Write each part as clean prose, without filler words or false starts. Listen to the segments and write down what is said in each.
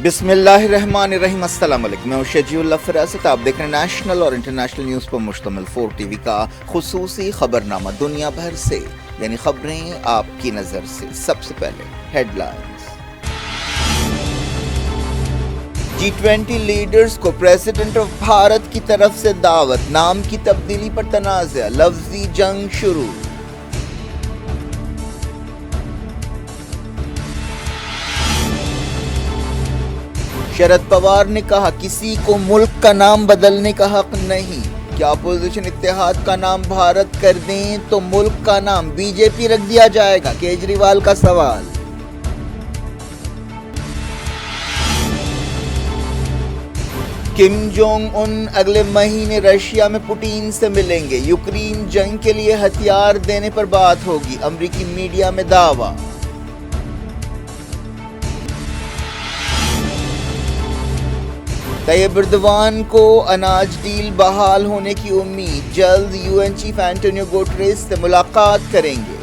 بسم اللہ الرحمن الرحیم۔ السلام علیکم، میں شجیع اللہ فراست۔ آپ دیکھ رہے ہیں نیشنل اور انٹرنیشنل نیوز پر مشتمل 4 ٹی وی کا خصوصی خبرنامہ دنیا بھر سے، یعنی خبریں آپ کی نظر سے۔ سب سے پہلے ہیڈ لائنز۔ G20 لیڈرز کو پریزیڈنٹ آف بھارت کی طرف سے دعوت، نام کی تبدیلی پر تنازع، لفظی جنگ شروع۔ شرد پوار نے کہا کسی کو ملک کا نام بدلنے کا حق نہیں، کیا اپوزیشن اتحاد کا نام بھارت کر دیں تو ملک کا نام بی جے پی رکھ دیا جائے گا، کیجریوال کا سوال۔ کم جونگ ان اگلے مہینے رشیا میں پوٹین سے ملیں گے، یوکرین جنگ کے لیے ہتھیار دینے پر بات ہوگی، امریکی میڈیا میں دعویٰ۔ طیب اردوان کو اناج ڈیل بحال ہونے کی امید، جلد U N chief Antonio Guterres سے ملاقات کریں گے۔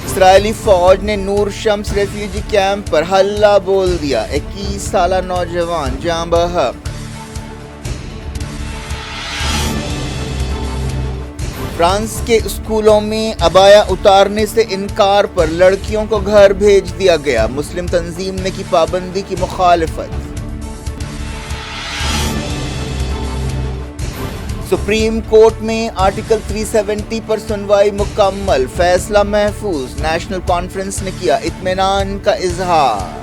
اسرائیلی فوج نے نور شمس ریفیوجی کیمپ پر حلہ بول دیا، 21 سالہ نوجوان جاں بحق۔ فرانس کے اسکولوں میں عبایا اتارنے سے انکار پر لڑکیوں کو گھر بھیج دیا گیا، مسلم تنظیم نے کی پابندی کی مخالفت۔ سپریم کورٹ میں آرٹیکل 370 پر سنوائی مکمل، فیصلہ محفوظ، نیشنل کانفرنس نے کیا اطمینان کا اظہار۔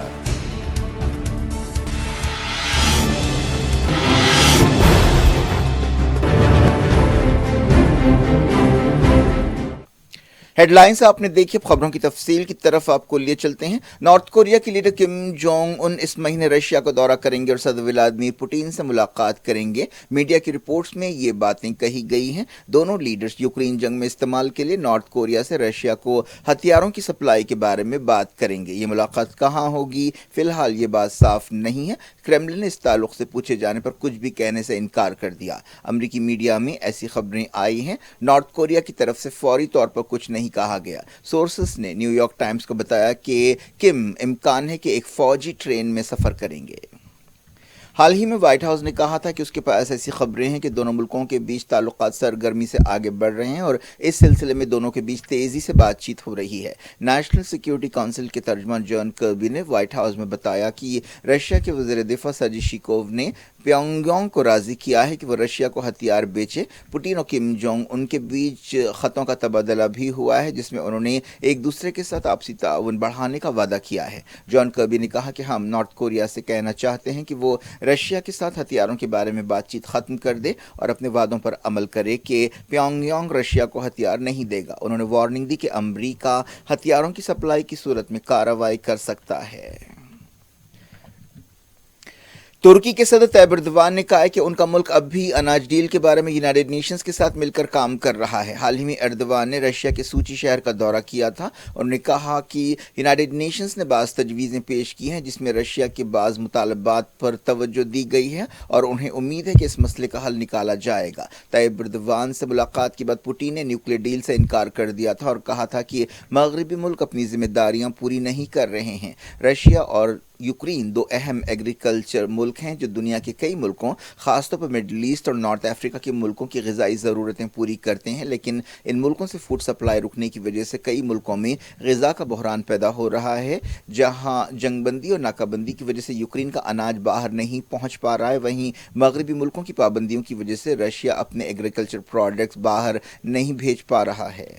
ہیڈ لائنز آپ نے دیکھی، اب خبروں کی تفصیل کی طرف آپ کو لیے چلتے ہیں۔ نارتھ کوریا کے لیڈر کم جونگ ان اس مہینے رشیا کا دورہ کریں گے اور صدر ولادیمیر پوٹین سے ملاقات کریں گے۔ میڈیا کی رپورٹس میں یہ باتیں کہی گئی ہیں۔ دونوں لیڈرز یوکرین جنگ میں استعمال کے لیے نارتھ کوریا سے رشیا کو ہتھیاروں کی سپلائی کے بارے میں بات کریں گے۔ یہ ملاقات کہاں ہوگی، فی الحال یہ بات صاف نہیں ہے۔ کرملن نے اس تعلق سے پوچھے جانے پر کچھ بھی کہنے سے انکار کر دیا۔ امریکی میڈیا میں ایسی خبریں آئی ہیں، نارتھ کوریا کی طرف سے فوری طور پر کچھ نہیں کہا گیا۔ سورسز نے نیو یارک ٹائمز کو بتایا کہ کم امکان ہے کہ ایک فوجی ٹرین میں سفر کریں گے۔ حال ہی میں وائٹ ہاؤس نے کہا تھا کہ اس کے پاس ایسی خبریں ہیں کہ دونوں ملکوں کے بیچ تعلقات سرگرمی سے آگے بڑھ رہے ہیں اور اس سلسلے میں دونوں کے بیچ تیزی سے بات چیت ہو رہی ہے۔ نیشنل سیکیورٹی کونسل کے ترجمان جان کربی نے وائٹ ہاؤس میں بتایا کہ رشیا کے وزیر دفاع سرجی شیکوو نے پیونگ یانگ کو راضی کیا ہے کہ وہ رشیا کو ہتھیار بیچے۔ پوٹین اور کم جونگ ان کے بیچ خطوں کا تبادلہ بھی ہوا ہے، جس میں انہوں نے ایک دوسرے کے ساتھ آپسی تعاون بڑھانے کا وعدہ کیا ہے۔ جان کربی نے کہا کہ ہم نارتھ کوریا سے کہنا چاہتے ہیں کہ وہ رشیا کے ساتھ ہتھیاروں کے بارے میں بات چیت ختم کر دے اور اپنے وعدوں پر عمل کرے کہ پیونگ یانگ رشیا کو ہتھیار نہیں دے گا۔ انہوں نے وارننگ دی کہ امریکہ ہتھیاروں کی سپلائی کی صورت میں کارروائی کر سکتا ہے۔ ترکی کے صدر طیب اردوان نے کہا ہے کہ ان کا ملک اب بھی اناج ڈیل کے بارے میں یونائیٹڈ نیشنز کے ساتھ مل کر کام کر رہا ہے۔ حال ہی میں اردوان نے رشیا کے سوچی شہر کا دورہ کیا تھا۔ انہوں نے کہا کہ یونائیٹڈ نیشنز نے بعض تجویزیں پیش کی ہیں جس میں رشیا کے بعض مطالبات پر توجہ دی گئی ہے اور انہیں امید ہے کہ اس مسئلے کا حل نکالا جائے گا۔ طیب اردوان سے ملاقات کے بعد پوٹین نے نیوکلیئر ڈیل سے انکار کر دیا تھا اور کہا تھا کہ مغربی ملک اپنی ذمہ داریاں پوری نہیں کر رہے ہیں۔ رشیا اور یوکرین دو اہم ایگریکلچر ملک ہیں جو دنیا کے کئی ملکوں، خاص طور پر مڈل ایسٹ اور نارتھ افریقہ کے ملکوں کی غذائی ضرورتیں پوری کرتے ہیں، لیکن ان ملکوں سے فوڈ سپلائی رکنے کی وجہ سے کئی ملکوں میں غذا کا بحران پیدا ہو رہا ہے۔ جہاں جنگ بندی اور ناکہ بندی کی وجہ سے یوکرین کا اناج باہر نہیں پہنچ پا رہا ہے، وہیں مغربی ملکوں کی پابندیوں کی وجہ سے رشیا اپنے ایگریکلچر پروڈکٹس باہر نہیں بھیج پا رہا ہے۔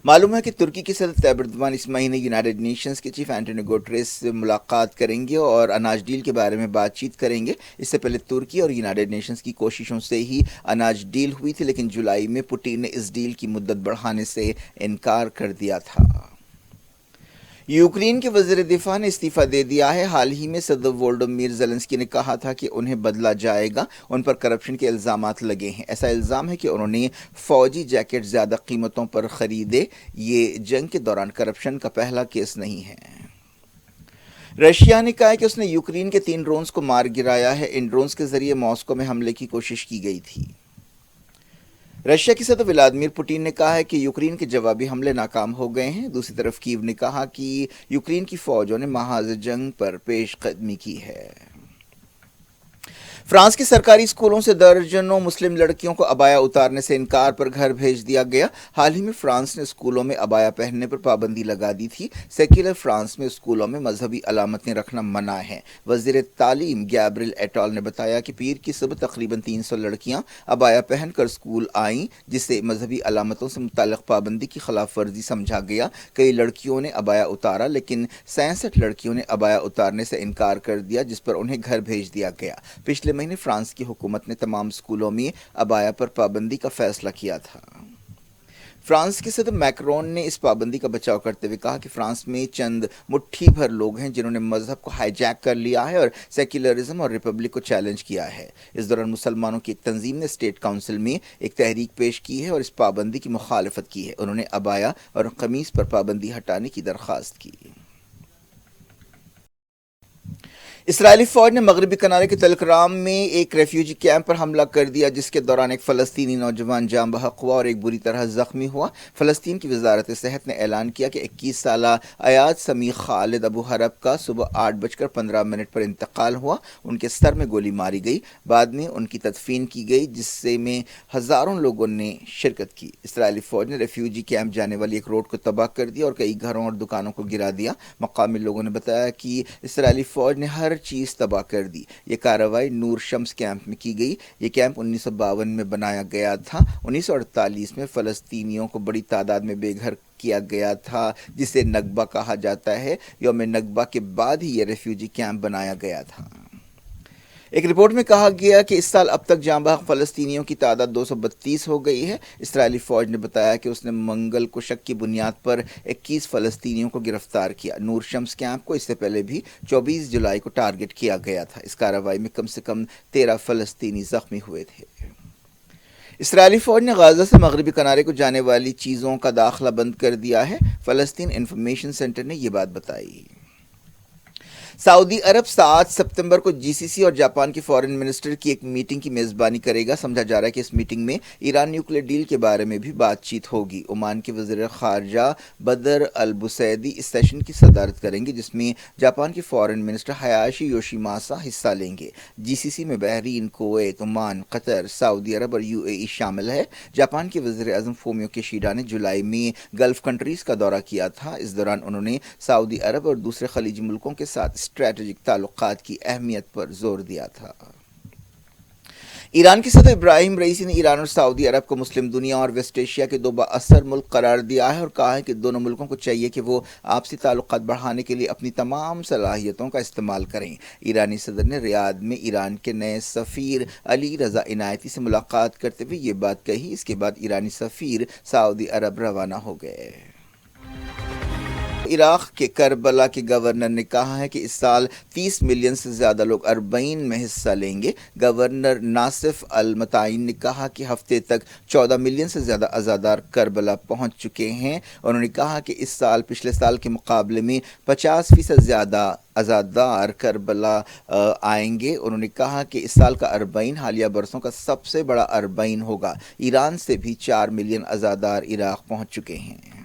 معلوم ہے کہ ترکی کے صدر طیب اردوان اس مہینے یونائیٹڈ نیشنز کے چیف اینٹونیو گوٹریس سے ملاقات کریں گے اور اناج ڈیل کے بارے میں بات چیت کریں گے۔ اس سے پہلے ترکی اور یونائیٹڈ نیشنز کی کوششوں سے ہی اناج ڈیل ہوئی تھی، لیکن جولائی میں پوٹین نے اس ڈیل کی مدت بڑھانے سے انکار کر دیا تھا۔ یوکرین کے وزیر دفاع نے استعفیٰ دے دیا ہے۔ حال ہی میں صدر وولودیمیر زیلنسکی نے کہا تھا کہ انہیں بدلا جائے گا، ان پر کرپشن کے الزامات لگے ہیں۔ ایسا الزام ہے کہ انہوں نے فوجی جیکٹ زیادہ قیمتوں پر خریدے۔ یہ جنگ کے دوران کرپشن کا پہلا کیس نہیں ہے۔ رشیا نے کہا ہے کہ اس نے یوکرین کے 3 ڈرونز کو مار گرایا ہے۔ ان ڈرونز کے ذریعے ماسکو میں حملے کی کوشش کی گئی تھی۔ रशिया के सदर व्लादिमीर पुतिन ने कहा है कि यूक्रेन के जवाबी हमले नाकाम हो गए हैं। दूसरी तरफ कीव ने कहा कि यूक्रेन की फौजों ने महाज जंग पर पेशकदमी की है। फ्रांस के सरकारी स्कूलों से दर्जनों मुस्लिम लड़कियों को अबाया उतारने से इनकार पर घर भेज दिया गया। हाल ही में फ्रांस ने स्कूलों में अबाया पहनने पर पाबंदी लगा दी थी। सेक्युलर फ्रांस में स्कूलों में मजहबी अलामतें रखना मना है। वजीर तालीम गैब्रियल एटॉल ने बताया कि पीर की सुबह तकरीबन 300 लड़कियां अबाया पहनकर स्कूल आईं, जिससे मजहबी अलामतों से मुताल्लिक पाबंदी की खिलाफ वर्जी समझा गया। कई लड़कियों ने अबाया उतारा, लेकिन 67 लड़कियों ने अबाया उतारने से इनकार कर दिया, जिस पर उन्हें घर भेज दिया गया। पिछले महीने फ्रांस की हुकूमत ने तमाम स्कूलों में अबाया पर पाबंदी का फैसला किया था। फ्रांस के सदर मैक्रोन ने इस पाबंदी का बचाव करते हुए कहा कि फ्रांस में चंद मुट्ठी भर लोग हैं जिन्होंने मजहब को हाईजैक कर लिया है और सेक्युलरिज्म और रिपब्लिक को चैलेंज किया है। इस दौरान मुसलमानों की एक तंजीम ने स्टेट काउंसिल में एक तहरीक पेश की है और इस पाबंदी की मुखालफत की है। उन्होंने अबाया और कमीज पर पाबंदी हटाने की दरख्वास्त की। इसराइली फौज ने मगरबी किनारे के तलकराम में एक रेफ्यूजी कैंप पर हमला कर दिया, जिसके दौरान एक फ़लस्तीनी नौजवान जाँ बहक हुआ और एक बुरी तरह जख्मी हुआ। फ़लस्तीन की वजारत सेहत ने ऐलान किया कि 21 साला अयाद समी खालिद अबू हरब का सुबह 8:15 पर इंतकाल हुआ। उनके सर में गोली मारी गई। बाद में उनकी तदफीन की गई, जिससे में हज़ारों लोगों ने शिरकत की। इसराइली फौज ने रेफ्यूजी कैंप जाने वाली एक रोड को तबाह कर दिया और कई घरों और दुकानों को गिरा दिया। मकामी लोगों ने बताया कि इसराइली फौज ने हर चीज तबाह कर दी। ये कार्रवाई नूर शम्स कैंप में की गई। ये कैंप 1952 में बनाया गया था। 1948 में फ़लस्तीनियों को बड़ी तादाद में बेघर किया गया था, जिसे नकबा कहा जाता है। यौम नकबा के बाद ही ये रेफ्यूजी कैंप बनाया गया था। एक रिपोर्ट में कहा गया कि इस साल अब तक जाँ बहक फ़लस्तीनियों की तादाद 232 हो गई है। इसराइली फ़ौज ने बताया कि उसने मंगल को शक की बुनियाद पर 21 फ़लस्तीनियों को गिरफ्तार किया। नूर शम्स कैंप को इससे पहले भी 24 जुलाई को टारगेट किया गया था। इस कार्रवाई में कम से कम 13 फ़लस्तीनी ज़ख्मी हुए थे। इसराइली फ़ौज ने गाज़ा से मगरबी किनारे को जाने वाली चीज़ों का दाखिला बंद कर दिया है। फ़लस्तीन इंफॉर्मेशन सेंटर ने यह बात बताई। सऊदी अरब 7 सितंबर को जीसीसी और जापान के फॉरेन मिनिस्टर की एक मीटिंग की मेज़बानी करेगा। समझा जा रहा है कि इस मीटिंग में ईरान न्यूक्लियर डील के बारे में भी बातचीत होगी। ओमान के वज़ीर ख़ारजा बदर अल बुसैदी इस सेशन की सदारत करेंगे, जिसमें जापान के फॉरेन मिनिस्टर हयाशी योशिमासा हिस्सा लेंगे। जीसीसी में बहरीन, कुवैत, ओमान, कतर, सऊदी अरब और यूएई शामिल है। जापान के वज़ीर आज़म फूमियो किशिडा ने जुलाई में गल्फ़ कंट्रीज़ का दौरा किया था। इस दौरान उन्होंने सऊदी अरब और दूसरे खलीजी मुल्कों के साथ स्ट्रैटेजिक ताल्लुकात की अहमियत पर जोर दिया था। ईरान के सदर इब्राहिम रईसी ने ईरान और सऊदी अरब को मुस्लिम दुनिया और वेस्ट एशिया के दो बाअसर मुल्क करार दिया है और कहा है कि दोनों मुल्कों को चाहिए कि वो आपसी ताल्लुकात बढ़ाने के लिए अपनी तमाम सलाहियतों का इस्तेमाल करें। ईरानी सदर ने रियाद में ईरान के नए सफ़ीर अली रज़ा इनायती से मुलाकात करते हुए ये बात कही। इसके बाद ईरानी सफ़ीर सऊदी अरब रवाना हो गए। इराक़ के करबला के गवर्नर ने कहा है कि इस साल 30 मिलियन से ज़्यादा लोग अरबईन में हिस्सा लेंगे। गवर्नर नासिफ अल मताइन ने कहा कि हफ्ते तक 14 मिलियन से ज़्यादा अज़ादार करबला पहुंच चुके हैं। उन्होंने कहा कि इस साल पिछले साल के मुकाबले में 50% ज़्यादा अज़ादार करबला आएंगे। उन्होंने कहा कि इस साल का अरबईन हालिया बरसों का सबसे बड़ा अरबईन होगा। ईरान से भी 4 मिलियन अज़ादार इराक़ पहुँच चुके हैं।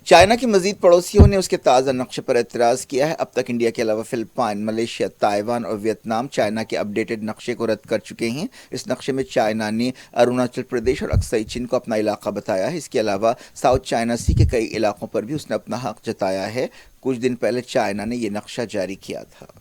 चाइना के मजीद पड़ोसियों ने उसके ताज़ा नक्शे पर एतराज़ किया है। अब तक इंडिया के अलावा फिलिपाइन, मलेशिया, ताइवान और वियतनाम चाइना के अपडेटेड नक्शे को रद्द कर चुके हैं। इस नक्शे में चाइना ने अरुणाचल प्रदेश और अक्साई चीन को अपना इलाका बताया है। इसके अलावा साउथ चाइना सी के कई इलाकों पर भी उसने अपना हक जताया है। कुछ दिन पहले चाइना ने यह नक्शा जारी किया था।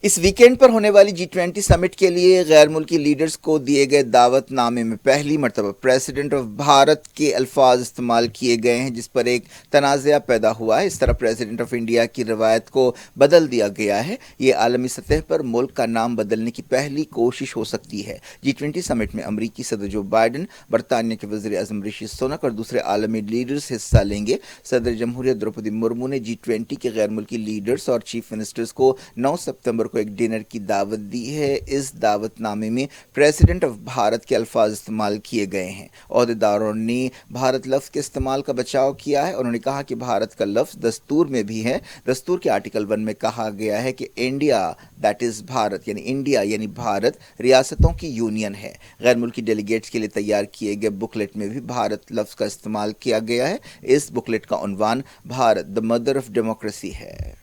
इस वीकेंड पर होने वाली G20 समिट के लिए गैर मुल्की लीडर्स को दिए गए दावतनामे में पहली मरतबा प्रेसिडेंट ऑफ भारत के अल्फाज इस्तेमाल किए गए हैं, जिस पर एक तनाज़ा पैदा हुआ है। इस तरह प्रेसिडेंट ऑफ इंडिया की रवायत को बदल दिया गया है। ये आलमी सतह पर मुल्क का नाम बदलने की पहली कोशिश हो सकती है। G20 समिट में अमरीकी सदर जो बाइडन, बरतानिया के वज़ीर आज़म ऋषि सुनक और दूसरे आलमी लीडर्स हिस्सा लेंगे। सदर जमहूरियत द्रौपदी मुर्मू ने G20 के गैर मुल्की लीडर्स और चीफ मिनिस्टर्स को 9 सितंबर को को एक डिनर की दावत दी है। इस दावतनामे में प्रेसिडेंट ऑफ भारत के अल्फाज इस्तेमाल किए गए हैं। ओहदेदारों ने भारत लफ्ज़ के इस्तेमाल का बचाव किया है। उन्होंने कहा कि भारत का लफ्ज़ दस्तूर में भी है। दस्तूर के आर्टिकल 1 में कहा गया है कि इंडिया दैट इज़ भारत, यानी इंडिया यानी भारत रियासतों की यूनियन है। गैर मुल्की डेलीगेट्स के लिए तैयार किए गए बुकलेट में भी भारत लफ्ज़ का इस्तेमाल किया गया है। इस बुकलेट का उन्वान Bharat the mother of democracy है।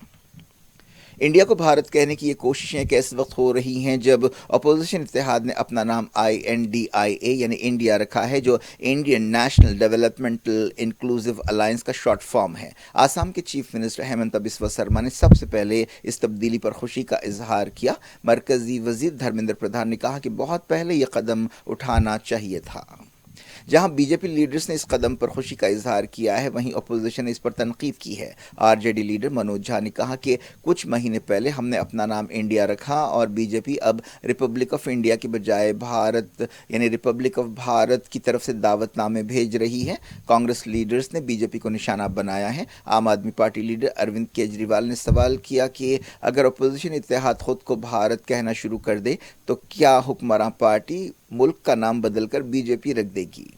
इंडिया को भारत कहने की ये कोशिशें इस वक्त हो रही हैं जब अपोजिशन इत्तेहाद ने अपना नाम INDIA यानी इंडिया रखा है, जो Indian national developmental inclusive alliance का शॉर्ट फॉर्म है। आसाम के चीफ मिनिस्टर हेमंत बिस्वा शर्मा ने सबसे पहले इस तब्दीली पर खुशी का इजहार किया। मरकजी वजीर धर्मेंद्र प्रधान ने कहा कि बहुत पहले ये कदम उठाना चाहिए था। जहां बीजेपी लीडर्स ने इस कदम पर खुशी का इजहार किया है, वहीं अपोजिशन ने इस पर तनकीद की है। आरजेडी लीडर मनोज झा ने कहा कि कुछ महीने पहले हमने अपना नाम इंडिया रखा और बीजेपी अब रिपब्लिक ऑफ इंडिया के बजाय भारत यानी रिपब्लिक ऑफ भारत की तरफ से दावतनामे भेज रही है। कांग्रेस लीडर्स ने बीजेपी को निशाना बनाया है। आम आदमी पार्टी लीडर अरविंद केजरीवाल ने सवाल किया कि अगर अपोजिशन इत्तेहाद खुद को भारत कहना शुरू कर दे तो क्या हुक्मरान पार्टी मुल्क का नाम बदलकर बीजेपी रख देगी।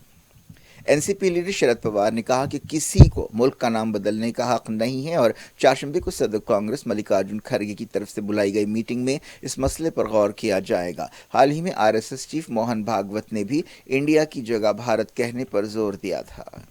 एनसीपी लीडर शरद पवार ने कहा कि किसी को मुल्क का नाम बदलने का हक नहीं है और चारशंबे को सदर कांग्रेस मल्लिकार्जुन खड़गे की तरफ से बुलाई गई मीटिंग में इस मसले पर गौर किया जाएगा। हाल ही में आरएसएस चीफ मोहन भागवत ने भी इंडिया की जगह भारत कहने पर जोर दिया था।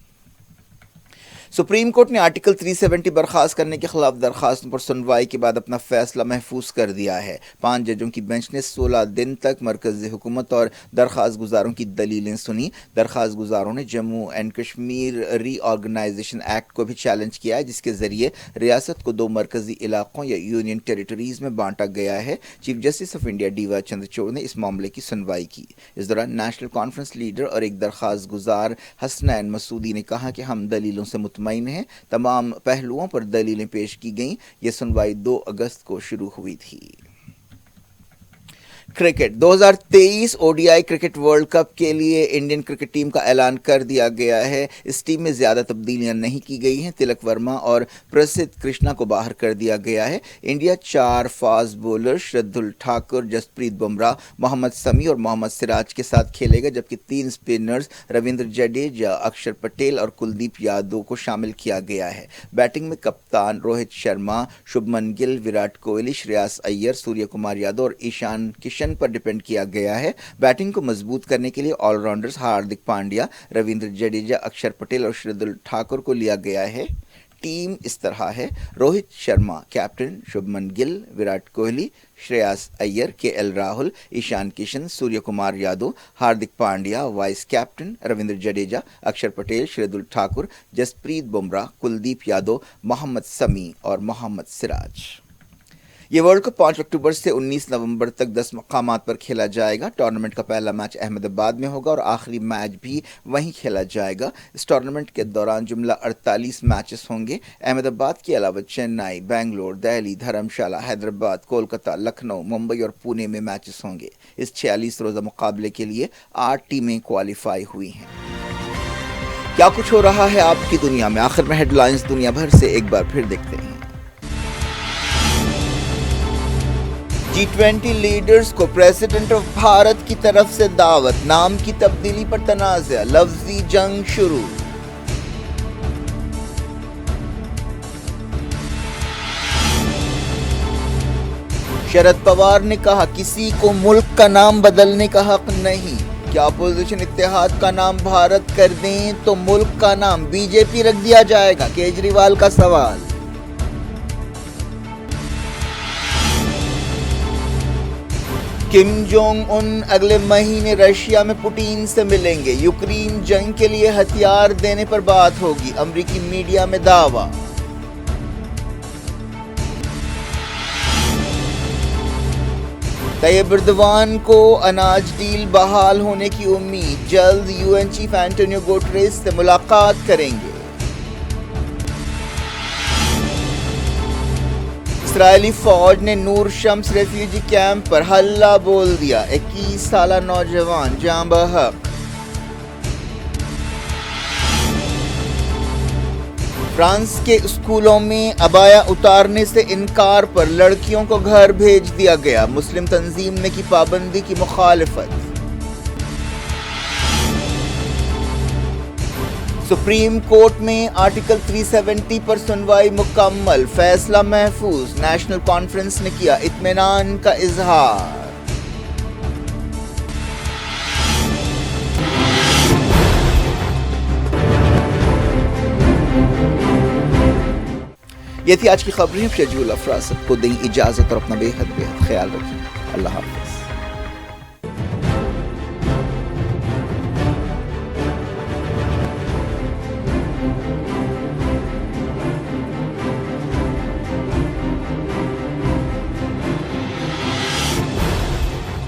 सुप्रीम कोर्ट ने आर्टिकल 370 बर्खास्त करने के खिलाफ दरखास्तों पर सुनवाई के बाद अपना फैसला महफूज कर दिया है। 5 जजों की बेंच ने 16 दिन तक मरकज़ी हुकूमत और दरख्वास्त गुजारों की दलीलें सुनी। दरख्वास्त गुजारों ने Jammu and Kashmir reorganisation act को भी चैलेंज किया है, जिसके जरिए रियासत को 2 मरकज़ी इलाकों या यूनियन टेरिटरीज में बांटा गया है। Chief justice of India DY Chandrachud ने इस मामले की सुनवाई की। इस दौरान नेशनल कॉन्फ्रेंस लीडर और एक दरख्वास्त गुजार हसनैन मसूदी ने कहा कि हम दलीलों से मुतमईन हैं। तमाम पहलुओं पर दलीलें पेश की गईं। यह सुनवाई 2 अगस्त को शुरू हुई थी। Cricket 2023 ODI cricket world cup के लिए इंडियन क्रिकेट टीम का ऐलान कर दिया गया है। इस टीम में ज़्यादा तब्दीलियां नहीं की गई हैं। तिलक वर्मा और प्रसिद्ध कृष्णा को बाहर कर दिया गया है। India 4 fast bowler Shardul Thakur, Jasprit Bumrah, Mohammed Shami और मोहम्मद सिराज के साथ खेलेगा, जबकि 3 स्पिनर्स रविंद्र जडेजा, अक्षर पटेल और कुलदीप यादव को शामिल किया गया है। बैटिंग में कप्तान रोहित शर्मा, शुभमन गिल, विराट कोहली, श्रेयस अय्यर, सूर्य कुमार यादव और ईशान किशन पर डिपेंड किया गया है। बैटिंग को मजबूत करने के लिए ऑलराउंडर्स हार्दिक पांड्या, रविंद्र जडेजा, अक्षर पटेल और शार्दुल ठाकुर को लिया गया है। टीम इस तरह है: Rohit Sharma captain, Shubman Gill, Virat Kohli, Shreyas Iyer, KL Rahul, Ishan Kishan, Surya Kumar Yadav, Hardik Pandya vice captain, Ravindra Jadeja, अक्षर पटेल, शार्दुल ठाकुर, जसप्रीत बुमराह, कुलदीप यादव, मोहम्मद शमी और मोहम्मद सिराज। ये वर्ल्ड कप 5 अक्टूबर से 19 नवंबर तक 10 मकामात पर खेला जाएगा। टूर्नामेंट का पहला मैच अहमदाबाद में होगा और आखिरी मैच भी वहीं खेला जाएगा। इस टूर्नामेंट के दौरान जुमला 48 मैचेस होंगे। अहमदाबाद के अलावा चेन्नई, बेंगलोर, दिल्ली, धर्मशाला, हैदराबाद, कोलकाता, लखनऊ, मुंबई और पुणे में मैचेस होंगे। इस 46 रोज़ा मुकाबले के लिए 8 टीमें क्वालिफाई हुई हैं। क्या कुछ हो रहा है आपकी दुनिया में? आखिर में हेडलाइंस दुनिया भर से एक बार फिर देखते हैं। G20 लीडर्स को प्रेसिडेंट ऑफ भारत की तरफ से दावत, नाम की तब्दीली पर तनाज़ा, लफ्जी जंग शुरू। शरद पवार ने कहा किसी को मुल्क का नाम बदलने का हक नहीं। क्या अपोजिशन इत्तेहाद का नाम भारत कर दें तो मुल्क का नाम बीजेपी रख दिया जाएगा? केजरीवाल का सवाल। किम जोंग उन अगले महीने रशिया में पुतिन से मिलेंगे। यूक्रेन जंग के लिए हथियार देने पर बात होगी, अमेरिकी मीडिया में दावा। तैयब एर्दोगान को अनाज डील बहाल होने की उम्मीद, जल्द UN चीफ एंटोनियो गुटेरेस से मुलाकात करेंगे। इस्राएली फौज ने नूर शम्स रेफ्यूजी कैंप पर हल्ला बोल दिया, 21 साला नौजवान जाँ बहक। فرانس کے اسکولوں میں عبایا اتارنے سے انکار پر لڑکیوں کو گھر بھیج دیا گیا، مسلم تنظیم نے کی پابندی کی مخالفت۔ سپریم کورٹ میں آرٹیکل 370 پر سنوائی مکمل، فیصلہ محفوظ، نیشنل کانفرنس نے کیا اطمینان کا اظہار۔ یہ تھی آج کی خبریں۔ شجول افراد سب کو دیں اجازت اور اپنا بے حد خیال رکھیں۔ اللہ حافظ۔